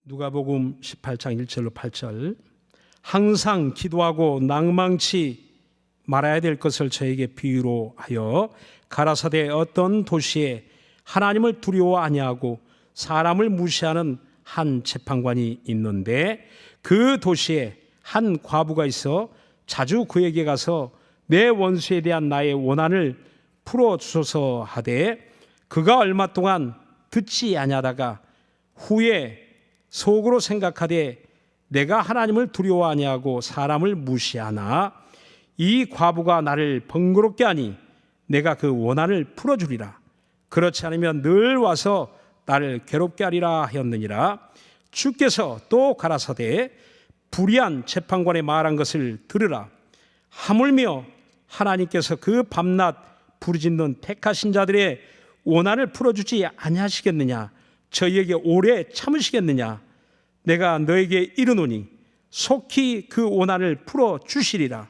누가복음 18장 1절로 8절 항상 기도하고 낭망치 말아야 될 것을 저에게 비유로 하여 가라사대 어떤 도시에 하나님을 두려워 아니하고 사람을 무시하는 한 재판관이 있는데 그 도시에 한 과부가 있어 자주 그에게 가서 내 원수에 대한 나의 원한을 풀어주소서 하되 그가 얼마 동안 듣지 아니하다가 후에 속으로 생각하되 내가 하나님을 두려워 아니하고 사람을 무시하나 이 과부가 나를 번거롭게 하니 내가 그 원한을 풀어주리라. 그렇지 않으면 늘 와서 나를 괴롭게 하리라 하였느니라. 주께서 또 가라사대 불의한 재판관의 말한 것을 들으라. 하물며 하나님께서 그 밤낮 부르짖는 택하신 자들의 원한을 풀어주지 아니하시겠느냐? 저희에게 오래 참으시겠느냐? 내가 너에게 이르노니 속히 그 원한을 풀어주시리라.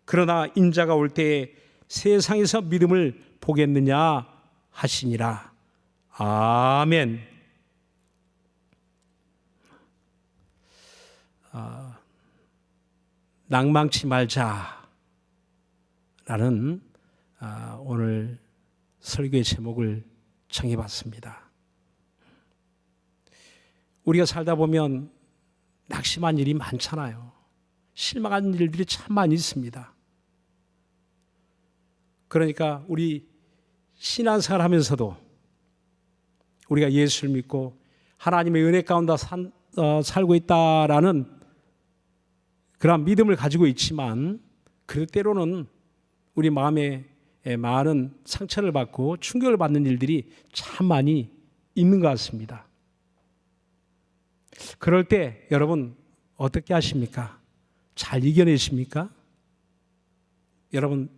그러나 인자가 올 때에 세상에서 믿음을 보겠느냐 하시니라. 아멘. 낭망치 말자라는 오늘 설교의 제목을 정해봤습니다. 우리가 살다 보면 낙심한 일이 많잖아요. 실망한 일들이 참 많이 있습니다. 그러니까 우리 신앙생활 하면서도 우리가 예수를 믿고 하나님의 은혜 가운데 살고 있다라는 그런 믿음을 가지고 있지만 그 때로는 우리 마음에 많은 상처를 받고 충격을 받는 일들이 참 많이 있는 것 같습니다. 그럴 때 여러분 어떻게 하십니까? 잘 이겨내십니까? 여러분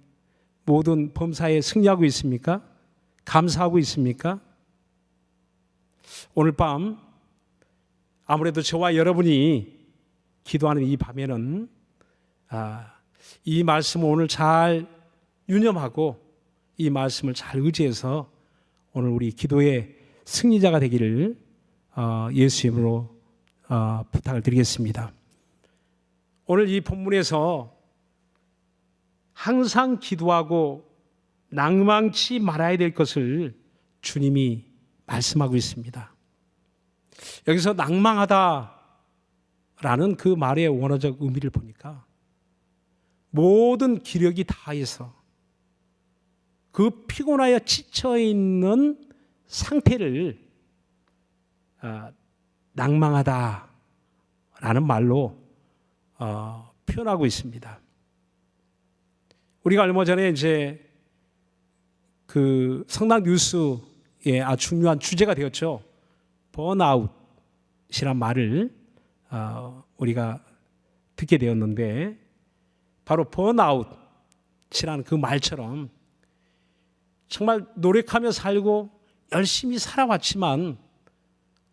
모든 범사에 승리하고 있습니까? 감사하고 있습니까? 오늘 밤 아무래도 저와 여러분이 기도하는 이 밤에는 이 말씀을 오늘 잘 유념하고 이 말씀을 잘 의지해서 오늘 우리 기도의 승리자가 되기를 예수 이름으로 부탁을 드리겠습니다. 오늘 이 본문에서 항상 기도하고 낭망치 말아야 될 것을 주님이 말씀하고 있습니다. 여기서 낭망하다라는 그 말의 원어적 의미를 보니까 모든 기력이 다해서 그 피곤하여 지쳐있는 상태를 낭망하다라는 말로 표현하고 있습니다. 우리가 얼마 전에 이제 그 성당 뉴스에 아주 중요한 주제가 되었죠. 번아웃이란 말을 우리가 듣게 되었는데 바로 번아웃이라는 그 말처럼 정말 노력하며 살고 열심히 살아왔지만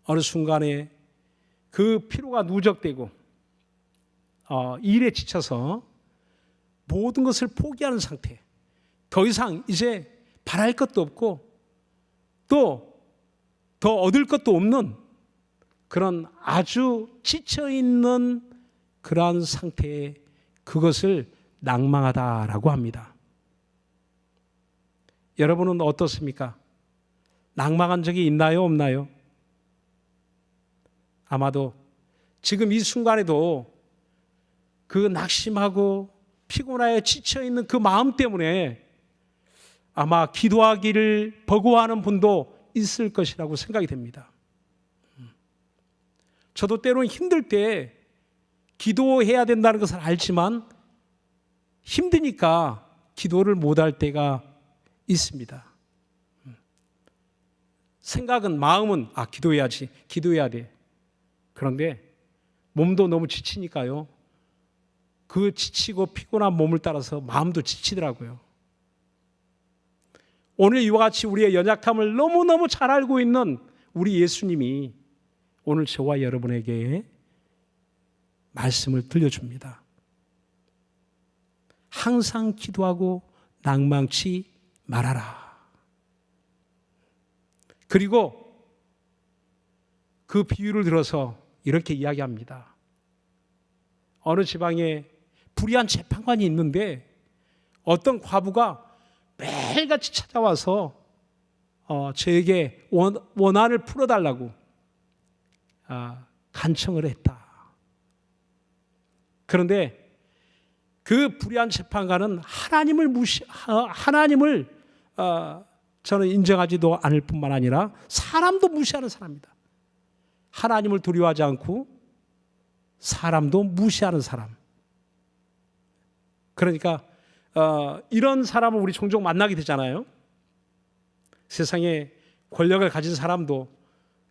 어느 순간에 그 피로가 누적되고 일에 지쳐서 모든 것을 포기하는 상태, 더 이상 이제 바랄 것도 없고 또 더 얻을 것도 없는 그런 아주 지쳐있는 그러한 상태에 그것을 낭망하다라고 합니다. 여러분은 어떻습니까? 낭망한 적이 있나요? 없나요? 아마도 지금 이 순간에도 그 낙심하고 피곤하여 지쳐있는 그 마음 때문에 아마 기도하기를 버거워하는 분도 있을 것이라고 생각이 됩니다. 저도 때로는 힘들 때 기도해야 된다는 것을 알지만 힘드니까 기도를 못할 때가 있습니다. 생각은, 마음은 기도해야지, 기도해야 돼. 그런데 몸도 너무 지치니까요. 그 지치고 피곤한 몸을 따라서 마음도 지치더라고요. 오늘 이와 같이 우리의 연약함을 너무너무 잘 알고 있는 우리 예수님이 오늘 저와 여러분에게 말씀을 들려줍니다. 항상 기도하고 낭망치 말아라. 그리고 그 비유를 들어서 이렇게 이야기합니다. 어느 지방에 불의한 재판관이 있는데 어떤 과부가 매일같이 찾아와서 저에게 원한을 풀어달라고 간청을 했다. 그런데 그 불의한 재판관은 하나님을 저는 인정하지도 않을 뿐만 아니라 사람도 무시하는 사람입니다. 하나님을 두려워하지 않고 사람도 무시하는 사람. 그러니까 이런 사람을 우리 종종 만나게 되잖아요. 세상에 권력을 가진 사람도,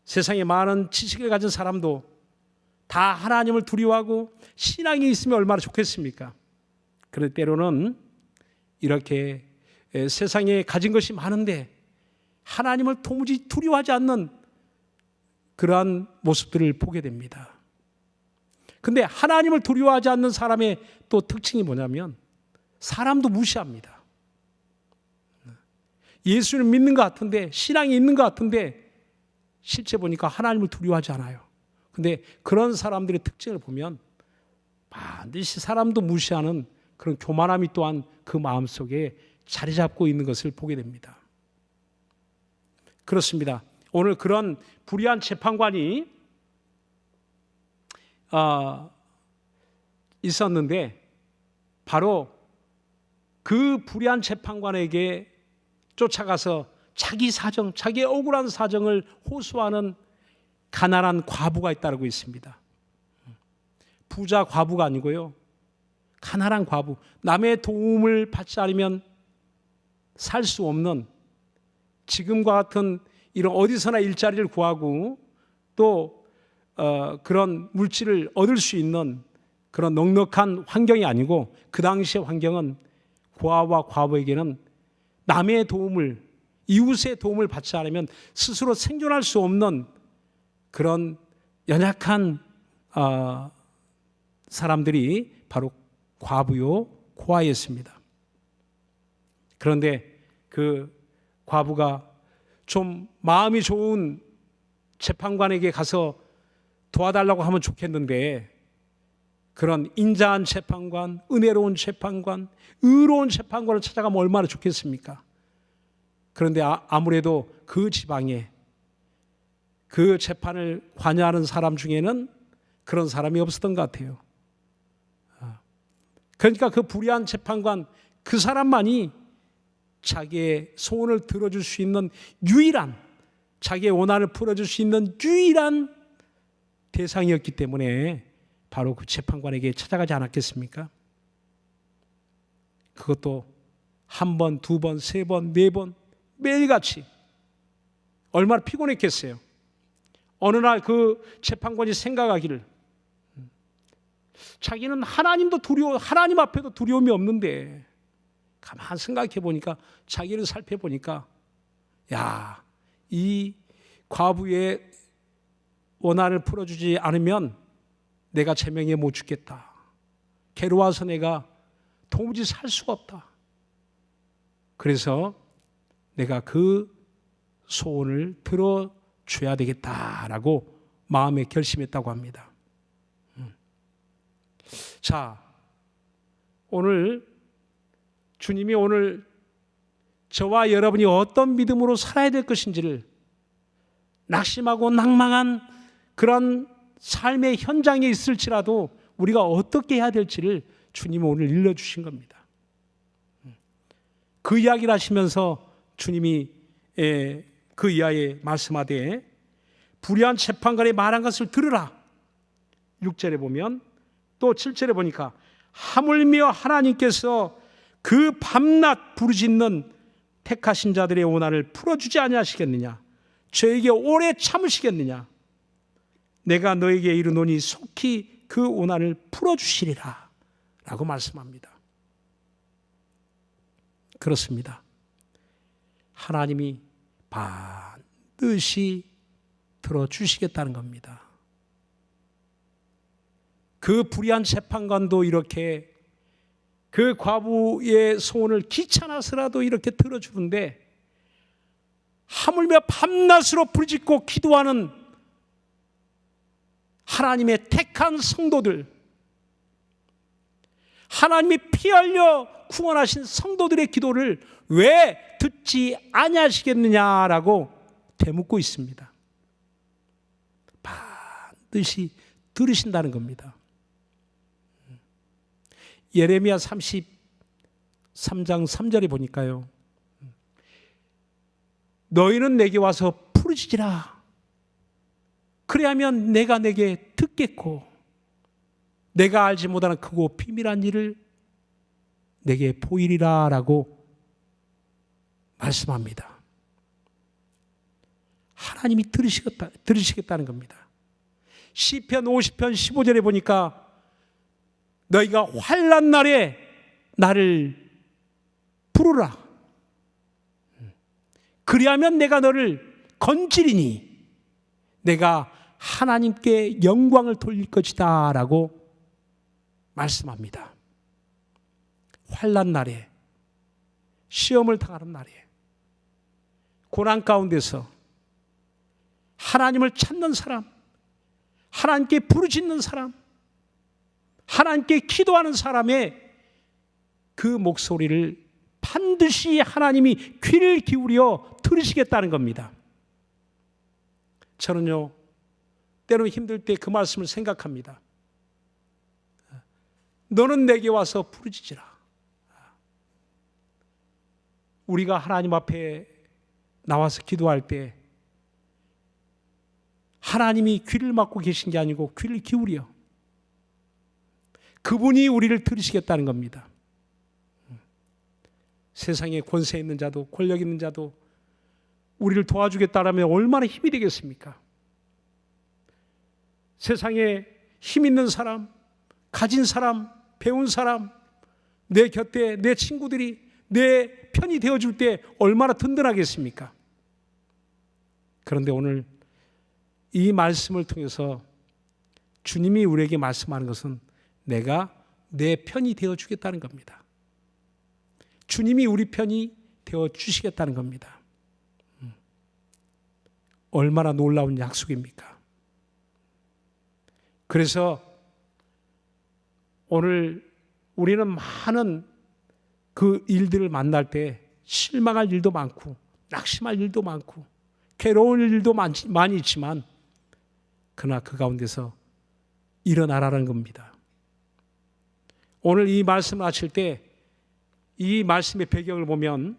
세상에 많은 지식을 가진 사람도 다 하나님을 두려워하고 신앙이 있으면 얼마나 좋겠습니까? 그런데 때로는 이렇게 세상에 가진 것이 많은데 하나님을 도무지 두려워하지 않는 그러한 모습들을 보게 됩니다. 근데 하나님을 두려워하지 않는 사람의 또 특징이 뭐냐면 사람도 무시합니다. 예수를 믿는 것 같은데, 신앙이 있는 것 같은데 실제 보니까 하나님을 두려워하지 않아요. 근데 그런 사람들의 특징을 보면 반드시 사람도 무시하는 그런 교만함이 또한 그 마음속에 자리 잡고 있는 것을 보게 됩니다. 그렇습니다. 오늘 그런 불의한 재판관이 있었는데 바로 그 불의한 재판관에게 쫓아가서 자기 사정, 자기의 억울한 사정을 호소하는 가난한 과부가 있다고 있습니다. 부자 과부가 아니고요, 가난한 과부, 남의 도움을 받지 않으면 살 수 없는, 지금과 같은 이런 어디서나 일자리를 구하고 또 그런 물질을 얻을 수 있는 그런 넉넉한 환경이 아니고, 그 당시의 환경은 고아와 과부에게는 남의 도움을, 이웃의 도움을 받지 않으면 스스로 생존할 수 없는 그런 연약한 사람들이 바로 과부요 고아였습니다. 그런데 그 과부가 좀 마음이 좋은 재판관에게 가서 도와달라고 하면 좋겠는데, 그런 인자한 재판관, 은혜로운 재판관, 의로운 재판관을 찾아가면 얼마나 좋겠습니까? 그런데 아무래도 그 지방에 그 재판을 관여하는 사람 중에는 그런 사람이 없었던 것 같아요. 그러니까 그 불의한 재판관, 그 사람만이 자기의 소원을 들어줄 수 있는 유일한, 자기의 원한을 풀어줄 수 있는 유일한 대상이었기 때문에 바로 그 재판관에게 찾아가지 않았겠습니까? 그것도 한 번, 두 번, 세 번, 네 번 매일같이. 얼마나 피곤했겠어요. 어느 날 그 재판관이 생각하기를, 자기는 하나님도 하나님 앞에도 두려움이 없는데, 가만 생각해 보니까, 자기를 살펴보니까, 야, 이 과부의 원한을 풀어주지 않으면 내가 제명에 못 죽겠다. 괴로워서 내가 도무지 살 수가 없다. 그래서 내가 그 소원을 들어줘야 되겠다라고 마음에 결심했다고 합니다. 자, 오늘 주님이 오늘 저와 여러분이 어떤 믿음으로 살아야 될 것인지를, 낙심하고 낭망한 그런 삶의 현장에 있을지라도 우리가 어떻게 해야 될지를 주님이 오늘 일러주신 겁니다. 그 이야기를 하시면서 주님이 그 이하에 말씀하되, 불의한 재판관이 말한 것을 들으라. 6절에 보면, 또 7절에 보니까, 하물며 하나님께서 그 밤낮 부르짖는 택하신 자들의 원한을 풀어주지 아니하시겠느냐? 저에게 오래 참으시겠느냐? 내가 너에게 이르노니 속히 그 원한을 풀어주시리라 라고 말씀합니다. 그렇습니다. 하나님이 반드시 들어주시겠다는 겁니다. 그 불의한 재판관도 이렇게 그 과부의 소원을 귀찮아서라도 이렇게 들어주는데, 하물며 밤낮으로 부르짖고 기도하는 하나님의 택한 성도들, 하나님이 피 흘려 구원하신 성도들의 기도를 왜 듣지 아니하시겠느냐라고 되묻고 있습니다. 반드시 들으신다는 겁니다. 예레미야 33장 3절에 보니까요, 너희는 내게 와서 부르짖으라. 그래야면 내가 내게 듣겠고 내가 알지 못하는 크고 비밀한 일을 내게 보이리라 라고 말씀합니다. 하나님이 들으시겠다는 겁니다. 시편 50편 15절에 보니까 너희가 환난 날에 나를 부르라. 그리하면 내가 너를 건지리니 내가 하나님께 영광을 돌릴 것이다 라고 말씀합니다. 환난 날에, 시험을 당하는 날에, 고난 가운데서 하나님을 찾는 사람, 하나님께 부르짖는 사람, 하나님께 기도하는 사람의 그 목소리를 반드시 하나님이 귀를 기울여 들으시겠다는 겁니다. 저는요, 때로는 힘들 때 그 말씀을 생각합니다. 너는 내게 와서 부르짖으라. 우리가 하나님 앞에 나와서 기도할 때 하나님이 귀를 막고 계신 게 아니고 귀를 기울여 그분이 우리를 들으시겠다는 겁니다. 세상에 권세 있는 자도 권력 있는 자도 우리를 도와주겠다라면 얼마나 힘이 되겠습니까? 세상에 힘 있는 사람, 가진 사람, 배운 사람, 내 곁에 내 친구들이 내 편이 되어줄 때 얼마나 든든하겠습니까? 그런데 오늘 이 말씀을 통해서 주님이 우리에게 말씀하는 것은 내가 내 편이 되어주겠다는 겁니다. 주님이 우리 편이 되어주시겠다는 겁니다. 얼마나 놀라운 약속입니까? 그래서 오늘 우리는 많은 그 일들을 만날 때 실망할 일도 많고 낙심할 일도 많고 괴로운 일도 많이 있지만 그러나 그 가운데서 일어나라는 겁니다. 오늘 이 말씀을 하실 때 이 말씀의 배경을 보면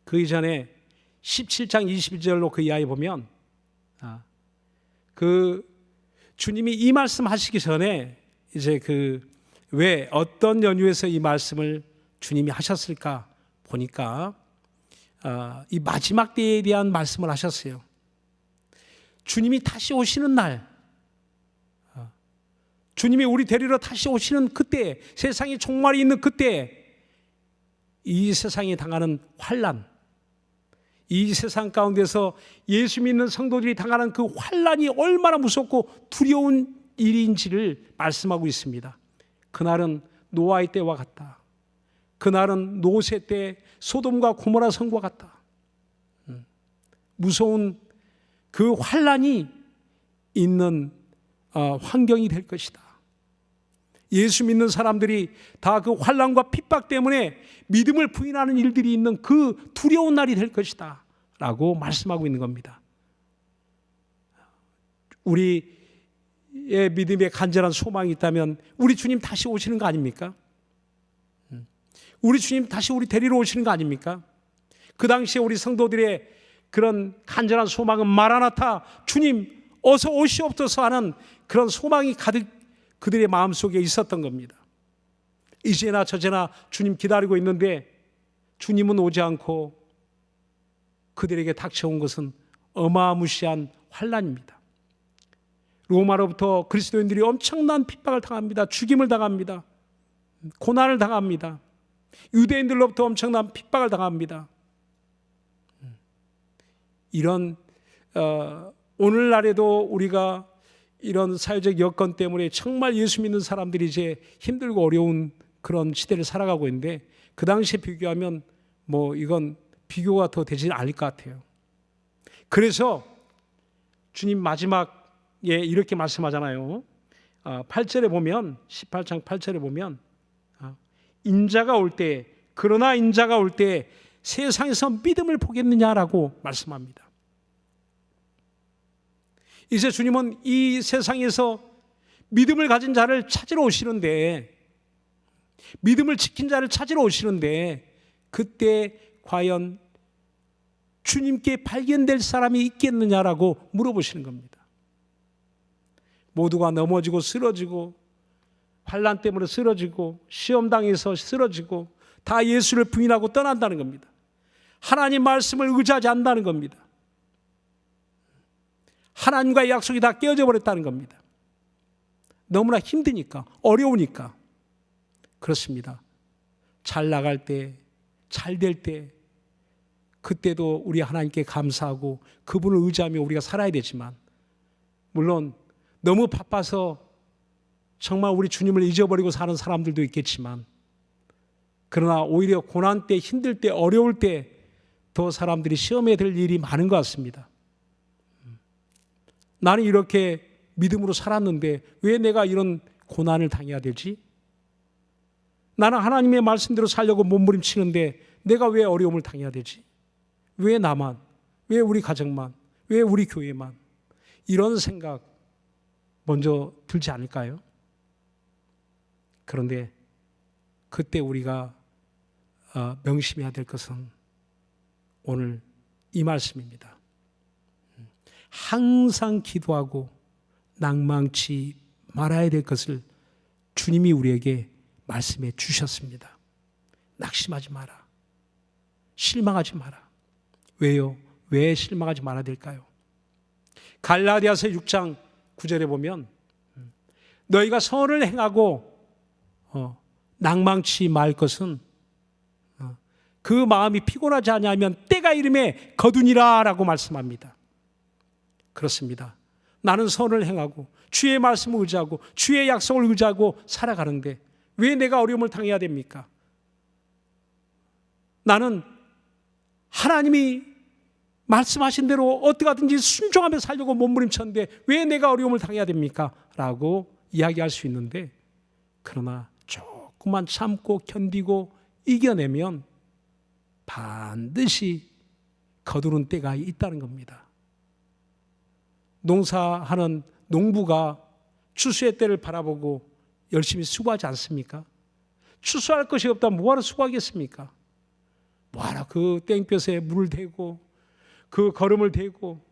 그 이전에 17장 21절로 그 이하에 보면 그 주님이 이 말씀 하시기 전에 이제 그 왜 어떤 연유에서 이 말씀을 주님이 하셨을까 보니까 이 마지막 때에 대한 말씀을 하셨어요. 주님이 다시 오시는 날, 주님이 우리 데리러 다시 오시는 그때, 세상이 종말이 있는 그때 이 세상이 당하는 환난, 이 세상 가운데서 예수 믿는 성도들이 당하는 그 환난이 얼마나 무섭고 두려운 일인지를 말씀하고 있습니다. 그날은 노아의 때와 같다. 그날은 노세 때 소돔과 고모라 성과 같다. 무서운 그 환난이 있는 환경이 될 것이다. 예수 믿는 사람들이 다 그 환난과 핍박 때문에 믿음을 부인하는 일들이 있는 그 두려운 날이 될 것이다 라고 말씀하고 있는 겁니다. 우리의 믿음에 간절한 소망이 있다면 우리 주님 다시 오시는 거 아닙니까? 우리 주님 다시 우리 데리러 오시는 거 아닙니까? 그 당시에 우리 성도들의 그런 간절한 소망은 마라나타, 주님 어서 오시옵소서 하는 그런 소망이 가득 그들의 마음속에 있었던 겁니다. 이제나 저제나 주님 기다리고 있는데 주님은 오지 않고 그들에게 닥쳐온 것은 어마무시한 환난입니다. 로마로부터 그리스도인들이 엄청난 핍박을 당합니다. 죽임을 당합니다. 고난을 당합니다. 유대인들로부터 엄청난 핍박을 당합니다. 이런 오늘날에도 우리가 이런 사회적 여건 때문에 정말 예수 믿는 사람들이 이제 힘들고 어려운 그런 시대를 살아가고 있는데 그 당시에 비교하면 뭐 이건 비교가 더 되지는 않을 것 같아요. 그래서 주님 마지막 이렇게 말씀하잖아요. 8절에 보면 18장 8절에 보면 인자가 올 때, 그러나 인자가 올 때 세상에서 믿음을 보겠느냐라고 말씀합니다. 이제 주님은 이 세상에서 믿음을 가진 자를 찾으러 오시는데, 믿음을 지킨 자를 찾으러 오시는데, 그때 과연 주님께 발견될 사람이 있겠느냐라고 물어보시는 겁니다. 모두가 넘어지고 쓰러지고 환난 때문에 쓰러지고 시험당해서 쓰러지고 다 예수를 부인하고 떠난다는 겁니다. 하나님 말씀을 의지하지 않는다는 겁니다. 하나님과의 약속이 다 깨어져 버렸다는 겁니다. 너무나 힘드니까, 어려우니까. 그렇습니다. 잘 나갈 때, 잘 될 때, 그때도 우리 하나님께 감사하고 그분을 의지하며 우리가 살아야 되지만, 물론 너무 바빠서 정말 우리 주님을 잊어버리고 사는 사람들도 있겠지만, 그러나 오히려 고난 때, 힘들 때, 어려울 때 더 사람들이 시험에 들 일이 많은 것 같습니다. 나는 이렇게 믿음으로 살았는데 왜 내가 이런 고난을 당해야 되지? 나는 하나님의 말씀대로 살려고 몸부림치는데 내가 왜 어려움을 당해야 되지? 왜 나만? 왜 우리 가정만? 왜 우리 교회만? 이런 생각 먼저 들지 않을까요? 그런데 그때 우리가 명심해야 될 것은 오늘 이 말씀입니다. 항상 기도하고 낭망치 말아야 될 것을 주님이 우리에게 말씀해 주셨습니다. 낙심하지 마라. 실망하지 마라. 왜요? 왜 실망하지 말아야 될까요? 갈라디아서 6장 9절에 보면 너희가 선을 행하고 낭망치 말 것은 그 마음이 피곤하지 않으면 때가 이름에 거두니라 라고 말씀합니다. 그렇습니다. 나는 선을 행하고 주의 말씀을 의지하고 주의 약속을 의지하고 살아가는데 왜 내가 어려움을 당해야 됩니까? 나는 하나님이 말씀하신 대로 어떻게 하든지 순종하며 살려고 몸부림쳤는데 왜 내가 어려움을 당해야 됩니까? 라고 이야기할 수 있는데, 그러나 조금만 참고 견디고 이겨내면 반드시 거두는 때가 있다는 겁니다. 농사하는 농부가 추수의 때를 바라보고 열심히 수고하지 않습니까? 추수할 것이 없다면 뭐하러 수고하겠습니까? 뭐하러 그 땡볕에 물을 대고 그 걸음을 대고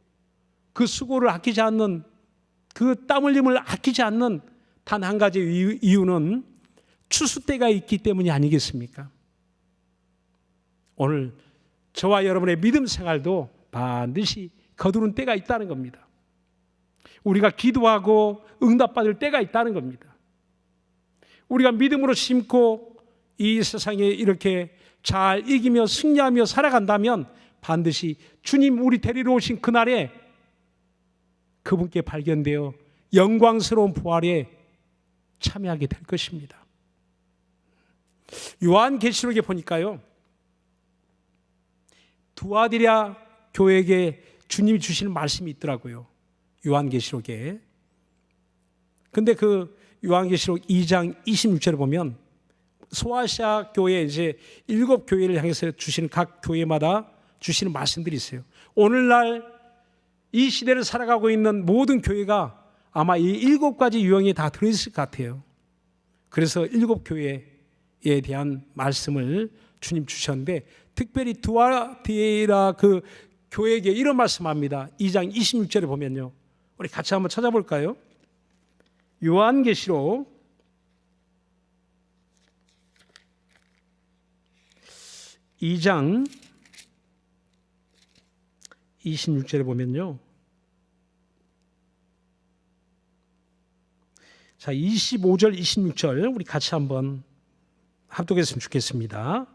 그 수고를 아끼지 않는, 그 땀 흘림을 아끼지 않는 단 한 가지 이유는 추수 때가 있기 때문이 아니겠습니까? 오늘 저와 여러분의 믿음 생활도 반드시 거두는 때가 있다는 겁니다. 우리가 기도하고 응답받을 때가 있다는 겁니다. 우리가 믿음으로 심고 이 세상에 이렇게 잘 이기며 승리하며 살아간다면 반드시 주님 우리 데리러 오신 그날에 그분께 발견되어 영광스러운 부활에 참여하게 될 것입니다. 요한계시록에 보니까요, 두아디라 교회에게 주님이 주시는 말씀이 있더라고요. 요한계시록에. 근데 그 요한계시록 2장 26절에 보면 소아시아 교회 이제 7교회를 향해서 주시는 각 교회마다 주시는 말씀들이 있어요. 오늘날 이 시대를 살아가고 있는 모든 교회가 아마 이 7가지 유형이 다 들어있을 것 같아요. 그래서 7교회에 대한 말씀을 주님 주셨는데, 특별히 두아디라 그 교회에게 이런 말씀합니다. 2장 26절에 보면요, 우리 같이 한번 찾아볼까요? 요한계시록 2장 26절에 보면요, 자 25절 26절 우리 같이 한번 합독했으면 좋겠습니다.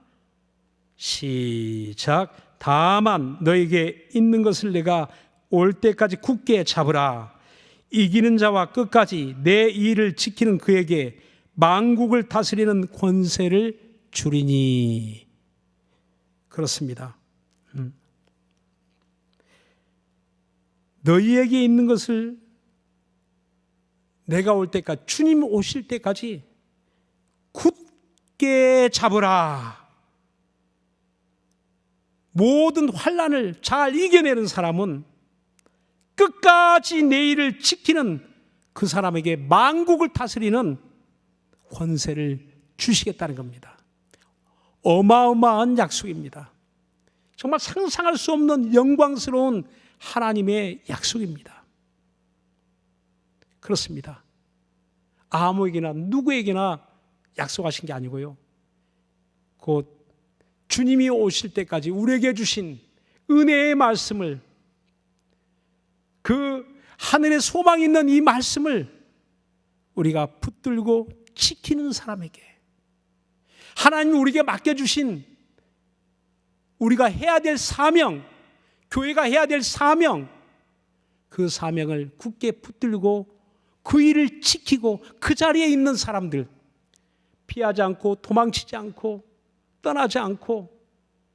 시작. 다만 너에게 있는 것을 내가 올 때까지 굳게 잡으라. 이기는 자와 끝까지 내 일을 지키는 그에게 만국을 다스리는 권세를 주리니. 그렇습니다. 너희에게 있는 것을 내가 올 때까지, 주님 오실 때까지 굳게 잡으라. 모든 환난을 잘 이겨내는 사람은 끝까지 내일을 지키는 그 사람에게 만국을 다스리는 권세를 주시겠다는 겁니다. 어마어마한 약속입니다. 정말 상상할 수 없는 영광스러운 하나님의 약속입니다. 그렇습니다. 아무에게나 누구에게나 약속하신 게 아니고요, 곧 주님이 오실 때까지 우리에게 주신 은혜의 말씀을, 그 하늘에 소망이 있는 이 말씀을 우리가 붙들고 지키는 사람에게, 하나님이 우리에게 맡겨주신 우리가 해야 될 사명, 교회가 해야 될 사명, 그 사명을 굳게 붙들고 그 일을 지키고 그 자리에 있는 사람들, 피하지 않고 도망치지 않고 떠나지 않고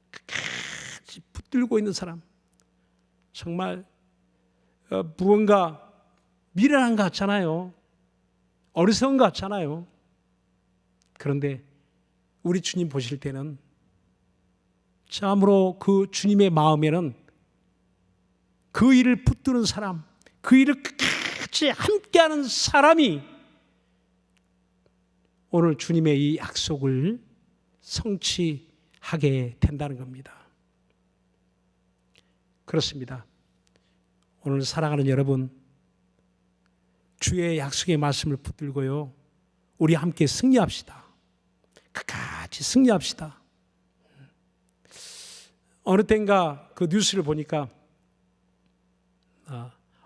끝까지 붙들고 있는 사람, 정말 무언가 미련한 것 같잖아요. 어리석은 것 같잖아요. 그런데 우리 주님 보실 때는 참으로 그 주님의 마음에는 그 일을 붙드는 사람, 그 일을 끝까지 함께하는 사람이 오늘 주님의 이 약속을 성취하게 된다는 겁니다. 그렇습니다. 오늘 사랑하는 여러분, 주의 약속의 말씀을 붙들고요, 우리 함께 승리합시다. 끝까지 승리합시다. 어느 때인가 그 뉴스를 보니까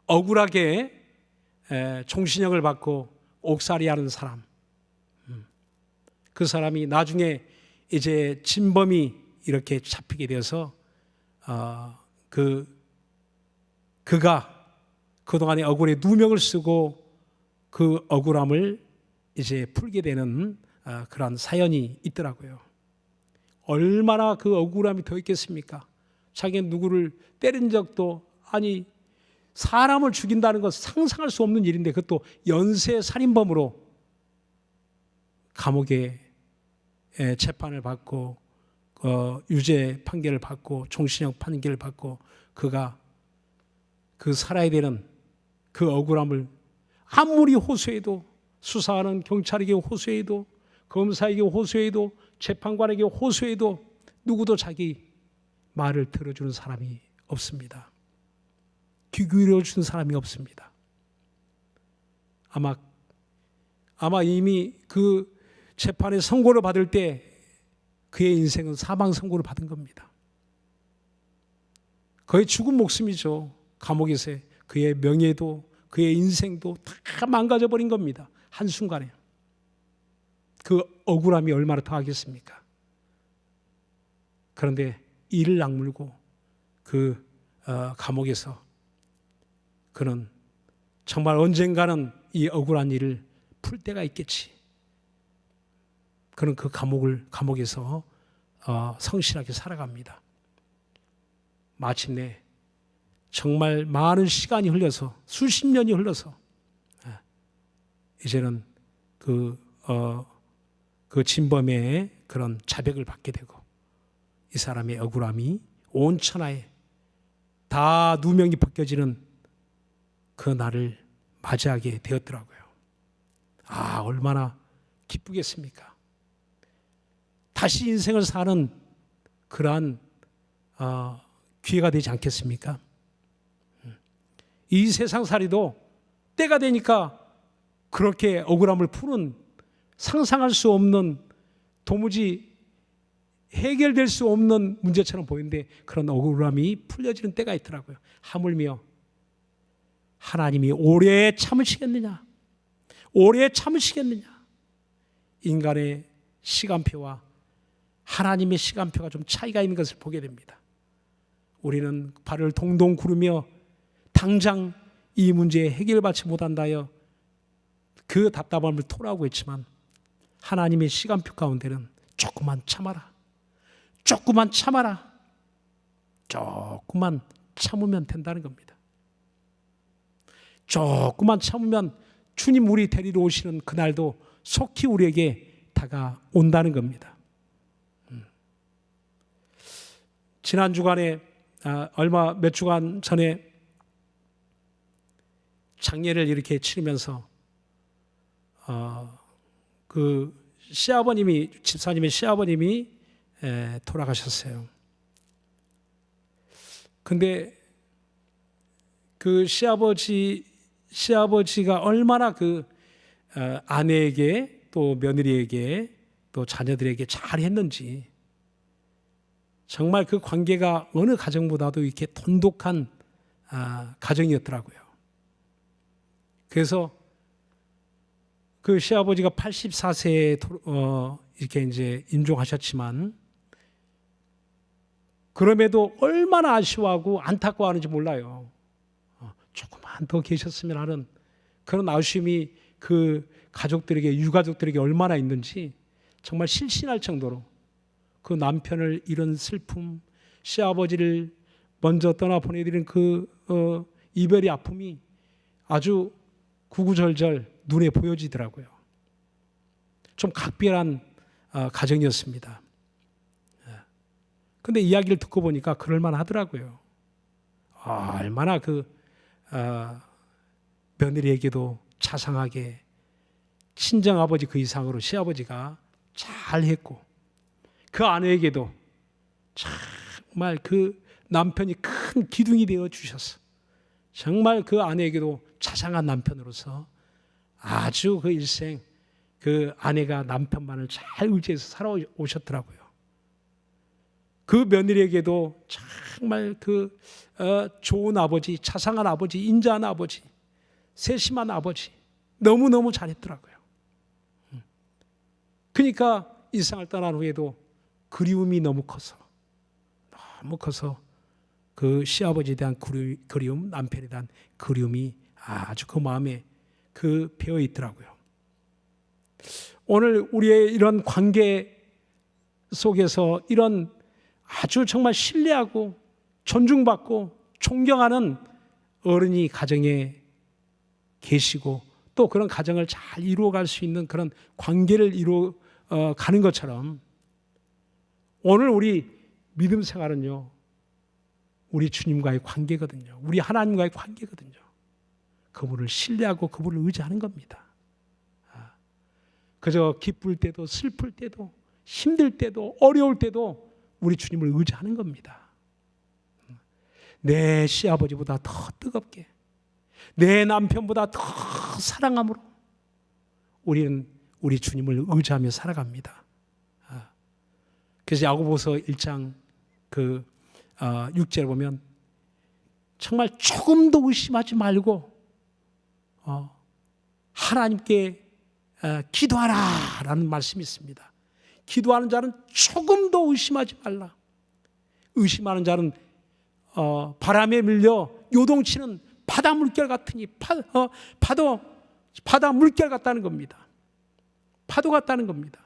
억울하게 종신형을 받고 옥살이하는 사람, 그 사람이 나중에 이제 진범이 이렇게 잡히게 되어서 그가 그동안에 억울에 누명을 쓰고 그 억울함을 이제 풀게 되는 그런 사연이 있더라고요. 얼마나 그 억울함이 더 있겠습니까? 자기는 누구를 때린 적도, 아니 사람을 죽인다는 것 상상할 수 없는 일인데, 그것도 연쇄 살인범으로 감옥에 재판을 받고 유죄 판결을 받고 종신형 판결을 받고, 그가 그 살아야 되는 그 억울함을 아무리 호소해도, 수사하는 경찰에게 호소해도, 검사에게 호소해도, 재판관에게 호소해도 누구도 자기 말을 들어주는 사람이 없습니다. 귀 기울여주는 사람이 없습니다. 아마 이미 그 재판의 선고를 받을 때 그의 인생은 사망 선고를 받은 겁니다. 거의 죽은 목숨이죠. 감옥에서 그의 명예도 그의 인생도 다 망가져 버린 겁니다. 한순간에. 그 억울함이 얼마나 더하겠습니까? 그런데 이를 악물고 그 감옥에서 그는 정말 언젠가는 이 억울한 일을 풀 때가 있겠지. 그는 그 감옥에서 성실하게 살아갑니다. 마침내 정말 많은 시간이 흘러서, 수십 년이 흘러서 이제는 그 진범의 그런 자백을 받게 되고, 이 사람의 억울함이 온 천하에 다 누명이 벗겨지는 그 날을 맞이하게 되었더라고요. 얼마나 기쁘겠습니까? 다시 인생을 사는 그러한 기회가 되지 않겠습니까? 이 세상살이도 때가 되니까 그렇게 억울함을 푸는, 상상할 수 없는, 도무지 해결될 수 없는 문제처럼 보이는데, 그런 억울함이 풀려지는 때가 있더라고요. 하물며 하나님이 오래 참으시겠느냐? 오래 참으시겠느냐? 인간의 시간표와 하나님의 시간표가 좀 차이가 있는 것을 보게 됩니다. 우리는 발을 동동 구르며 당장 이 문제에 해결받지 못한다여 그 답답함을 토로하고 있지만, 하나님의 시간표 가운데는 조금만 참아라, 조금만 참아라, 조금만 참으면 된다는 겁니다. 조금만 참으면 주님 우리 데리러 오시는 그날도 속히 우리에게 다가온다는 겁니다. 지난 주간에 몇 주간 전에 장례를 이렇게 치르면서 그 집사님의 시아버님이 돌아가셨어요. 근데 그 시아버지가 얼마나 그 아내에게 또 며느리에게 또 자녀들에게 잘했는지, 정말 그 관계가 어느 가정보다도 이렇게 돈독한 가정이었더라고요. 그래서 그 시아버지가 84세에 이렇게 이제 임종하셨지만, 그럼에도 얼마나 아쉬워하고 안타까워하는지 몰라요. 조금만 더 계셨으면 하는 그런 아쉬움이 그 가족들에게, 유가족들에게 얼마나 있는지 정말 실신할 정도로 그 남편을 잃은 슬픔, 시아버지를 먼저 떠나 보내드린 그 이별의 아픔이 아주 구구절절 눈에 보여지더라고요. 좀 각별한 가정이었습니다. 근데 이야기를 듣고 보니까 그럴만 하더라고요. 얼마나 그 며느리에게도 자상하게 친정아버지 그 이상으로 시아버지가 잘했고, 그 아내에게도 정말 그 남편이 큰 기둥이 되어 주셨어. 정말 그 아내에게도 자상한 남편으로서 아주 그 일생 그 아내가 남편만을 잘 의지해서 살아오셨더라고요. 그 며느리에게도 정말 그 좋은 아버지, 자상한 아버지, 인자한 아버지, 세심한 아버지, 너무너무 잘했더라고요. 그러니까 이 세상을 떠난 후에도 그리움이 너무 커서 그 시아버지에 대한 그리움, 남편에 대한 그리움이 아주 그 마음에 그 배어 있더라고요. 오늘 우리의 이런 관계 속에서 이런 아주 정말 신뢰하고 존중받고 존경하는 어른이 가정에 계시고, 또 그런 가정을 잘 이루어갈 수 있는 그런 관계를 이루어가는 것처럼, 오늘 우리 믿음 생활은요, 우리 주님과의 관계거든요. 우리 하나님과의 관계거든요. 그분을 신뢰하고 그분을 의지하는 겁니다. 그저 기쁠 때도 슬플 때도 힘들 때도 어려울 때도 우리 주님을 의지하는 겁니다. 내 시아버지보다 더 뜨겁게, 내 남편보다 더 사랑함으로 우리는 우리 주님을 의지하며 살아갑니다. 그래서 야고보서 1장 그 6절에 보면 정말 조금도 의심하지 말고 하나님께 기도하라라는 말씀이 있습니다. 기도하는 자는 조금도 의심하지 말라. 의심하는 자는 바람에 밀려 요동치는 바다 물결 같으니 바다 물결 같다는 겁니다. 파도 같다는 겁니다.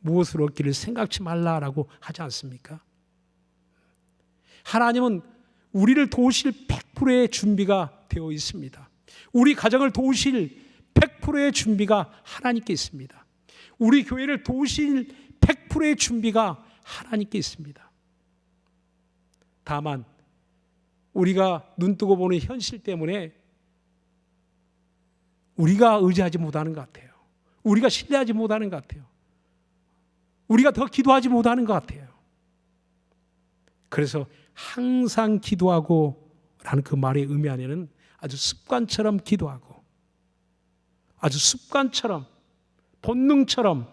무엇을 얻기를 생각지 말라라고 하지 않습니까? 하나님은 우리를 도우실 100%의 준비가 되어 있습니다. 우리 가정을 도우실 100%의 준비가 하나님께 있습니다. 우리 교회를 도우실 100%의 준비가 하나님께 있습니다. 다만 우리가 눈뜨고 보는 현실 때문에 우리가 의지하지 못하는 것 같아요. 우리가 신뢰하지 못하는 것 같아요. 우리가 더 기도하지 못하는 것 같아요. 그래서 항상 기도하고 라는 그 말의 의미 안에는 아주 습관처럼 기도하고, 아주 습관처럼 본능처럼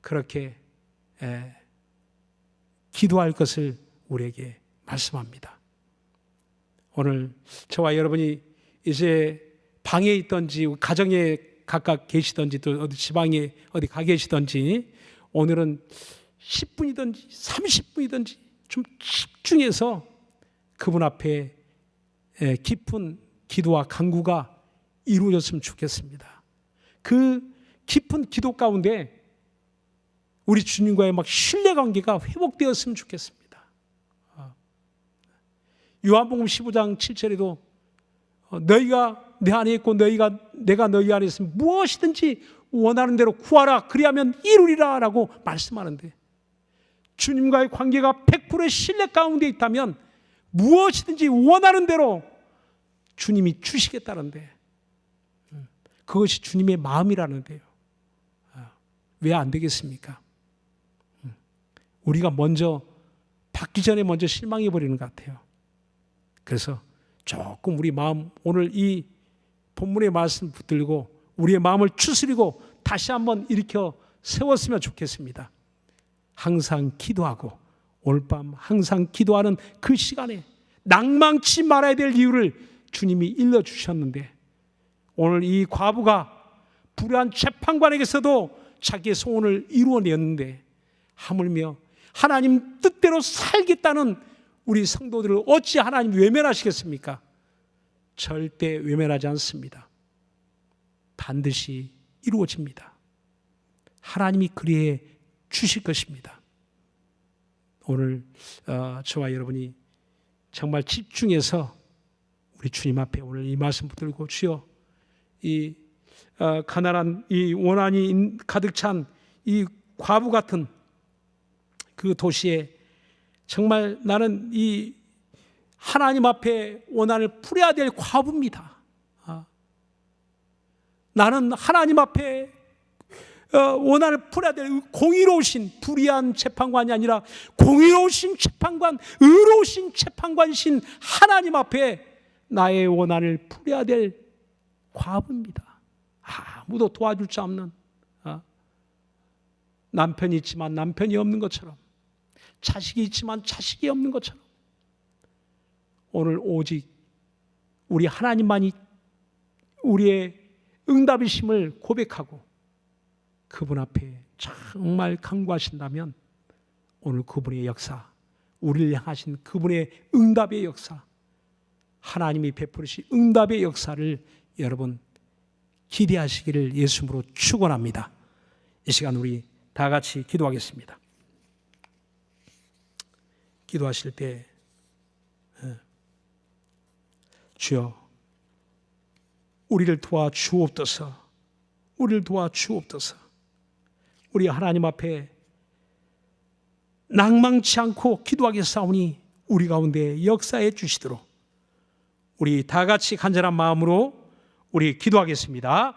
그렇게 기도할 것을 우리에게 말씀합니다. 오늘 저와 여러분이 이제 방에 있든지 가정에 각각 계시든지 또 어디 지방에 어디 가 계시든지, 오늘은 10분이든지 30분이든지 좀 집중해서 그분 앞에 깊은 기도와 간구가 이루어졌으면 좋겠습니다. 그 깊은 기도 가운데 우리 주님과의 막 신뢰관계가 회복되었으면 좋겠습니다. 요한복음 15장 7절에도 너희가 내 안에 있고 내가 너희 안에 있으면 무엇이든지 원하는 대로 구하라 그리하면 이루리라 라고 말씀하는데, 주님과의 관계가 100%의 신뢰 가운데 있다면 무엇이든지 원하는 대로 주님이 주시겠다는데, 그것이 주님의 마음이라는데요. 왜 안 되겠습니까? 우리가 먼저 받기 전에 먼저 실망해 버리는 것 같아요. 그래서 조금 우리 마음, 오늘 이 본문의 말씀 붙들고 우리의 마음을 추스리고 다시 한번 일으켜 세웠으면 좋겠습니다. 항상 기도하고, 오늘 밤 항상 기도하는 그 시간에 낭망치 말아야 될 이유를 주님이 일러주셨는데, 오늘 이 과부가 불의한 재판관에게서도 자기의 소원을 이루어냈는데, 하물며 하나님 뜻대로 살겠다는 우리 성도들을 어찌 하나님 외면하시겠습니까? 절대 외면하지 않습니다. 반드시 이루어집니다. 하나님이 그리해 주실 것입니다. 오늘 저와 여러분이 정말 집중해서 우리 주님 앞에 오늘 이 말씀 붙들고, 주여, 이 가난한, 이 원한이 가득 찬 이 과부 같은 그 도시에 정말 나는 이 하나님 앞에 원한을 풀어야 될 과부입니다. 나는 하나님 앞에 원한을 풀어야 될 공의로우신 불의한 재판관이 아니라 공의로우신 재판관, 의로우신 재판관이신 하나님 앞에 나의 원한을 풀어야 될 과부입니다. 아무도 도와줄 자 없는, 남편이 있지만 남편이 없는 것처럼, 자식이 있지만 자식이 없는 것처럼, 오늘 오직 우리 하나님만이 우리의 응답이심을 고백하고 그분 앞에 정말 간구하신다면, 오늘 그분의 역사, 우리를 향하신 그분의 응답의 역사, 하나님이 베푸르신 응답의 역사를 여러분 기대하시기를 예수님으로 축원합니다. 이 시간 우리 다 같이 기도하겠습니다. 기도하실 때, 주여, 우리를 도와주옵소서, 우리를 도와주옵소서. 우리 하나님 앞에 낭망치 않고 기도하겠사오니 우리 가운데 역사해 주시도록 우리 다 같이 간절한 마음으로 우리 기도하겠습니다.